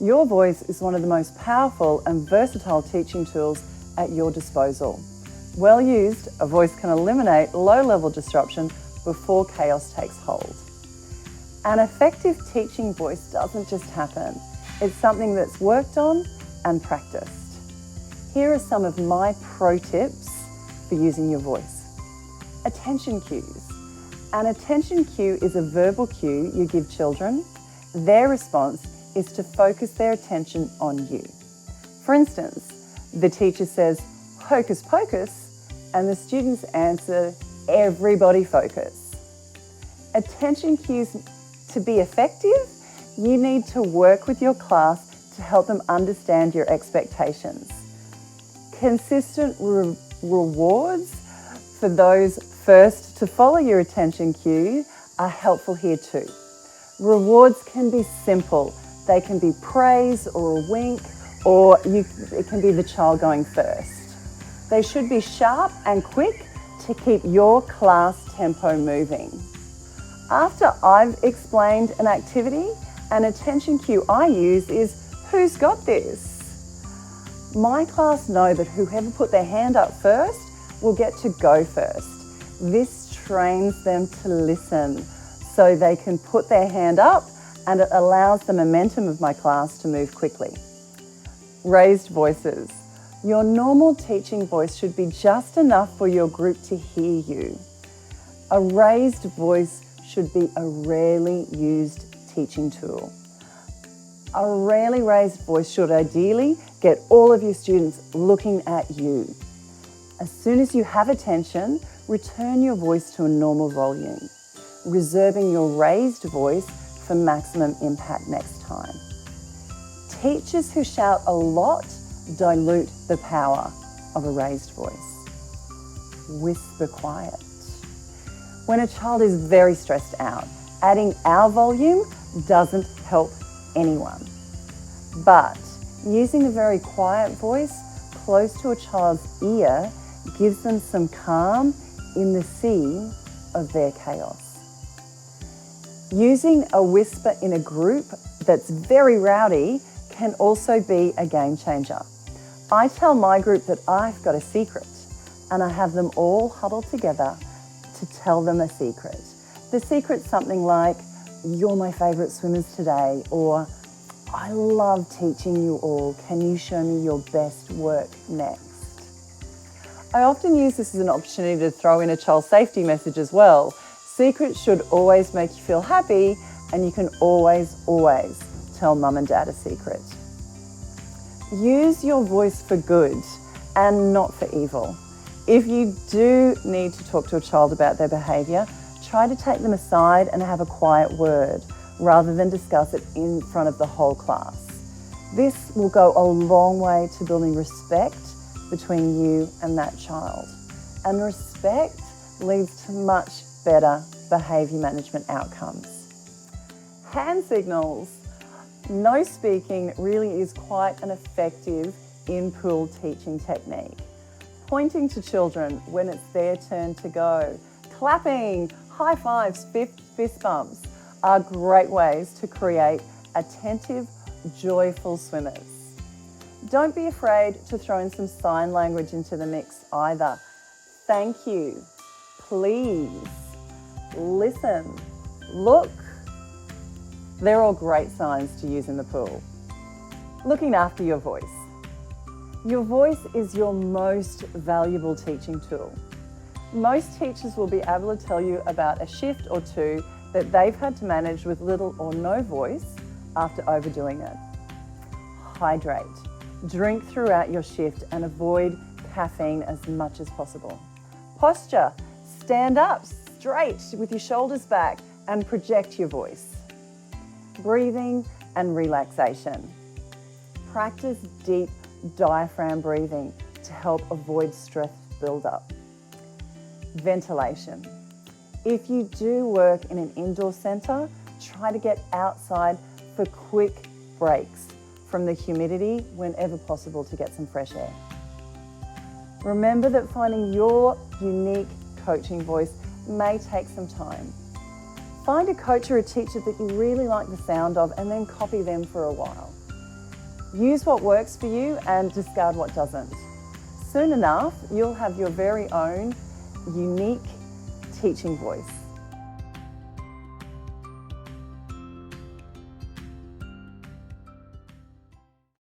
Your voice is one of the most powerful and versatile teaching tools at your disposal. Well used, a voice can eliminate low-level disruption before chaos takes hold. An effective teaching voice doesn't just happen. It's something that's worked on and practiced. Here are some of my pro tips for using your voice. Attention cues. An attention cue is a verbal cue you give children. Their response is to focus their attention on you. For instance, the teacher says, "Hocus pocus," and the students answer, "Everybody focus." Attention cues, to be effective, you need to work with your class to help them understand your expectations. Consistent rewards for those first to follow your attention cue are helpful here too. Rewards can be simple. They can be praise or a wink, or it can be the child going first. They should be sharp and quick to keep your class tempo moving. After I've explained an activity, an attention cue I use is, "Who's got this?" My class know that whoever put their hand up first will get to go first. This trains them to listen so they can put their hand up, and it allows the momentum of my class to move quickly. Raised voices. Your normal teaching voice should be just enough for your group to hear you. A raised voice should be a rarely used teaching tool. A rarely raised voice should ideally get all of your students looking at you. As soon as you have attention, return your voice to a normal volume, reserving your raised voice for maximum impact next time. Teachers who shout a lot dilute the power of a raised voice. Whisper quiet. When a child is very stressed out, adding our volume doesn't help anyone. But using a very quiet voice close to a child's ear gives them some calm in the sea of their chaos. Using a whisper in a group that's very rowdy can also be a game changer. I tell my group that I've got a secret, and I have them all huddle together to tell them a secret. The secret's something like, "You're my favourite swimmers today," or "I love teaching you all. Can you show me your best work next?" I often use this as an opportunity to throw in a child safety message as well. Secrets should always make you feel happy, and you can always tell mum and dad a secret. Use your voice for good and not for evil. If you do need to talk to a child about their behaviour, try to take them aside and have a quiet word rather than discuss it in front of the whole class. This will go a long way to building respect between you and that child. And respect leads to much better behaviour management outcomes. Hand signals. No speaking really is quite an effective in-pool teaching technique. Pointing to children when it's their turn to go, clapping, high fives, fist bumps are great ways to create attentive, joyful swimmers. Don't be afraid to throw in some sign language into the mix either. Thank you, please, listen, look. They're all great signs to use in the pool. Looking after your voice. Your voice is your most valuable teaching tool. Most teachers will be able to tell you about a shift or two that they've had to manage with little or no voice after overdoing it. Hydrate. Drink throughout your shift and avoid caffeine as much as possible. Posture. Stand up straight with your shoulders back and project your voice. Breathing and relaxation. Practice deep diaphragm breathing to help avoid stress buildup. Ventilation. If you do work in an indoor centre, try to get outside for quick breaks from the humidity whenever possible to get some fresh air. Remember that finding your unique coaching voice may take some time. Find a coach or a teacher that you really like the sound of and then copy them for a while. Use what works for you and discard what doesn't. Soon enough, you'll have your very own unique teaching voice.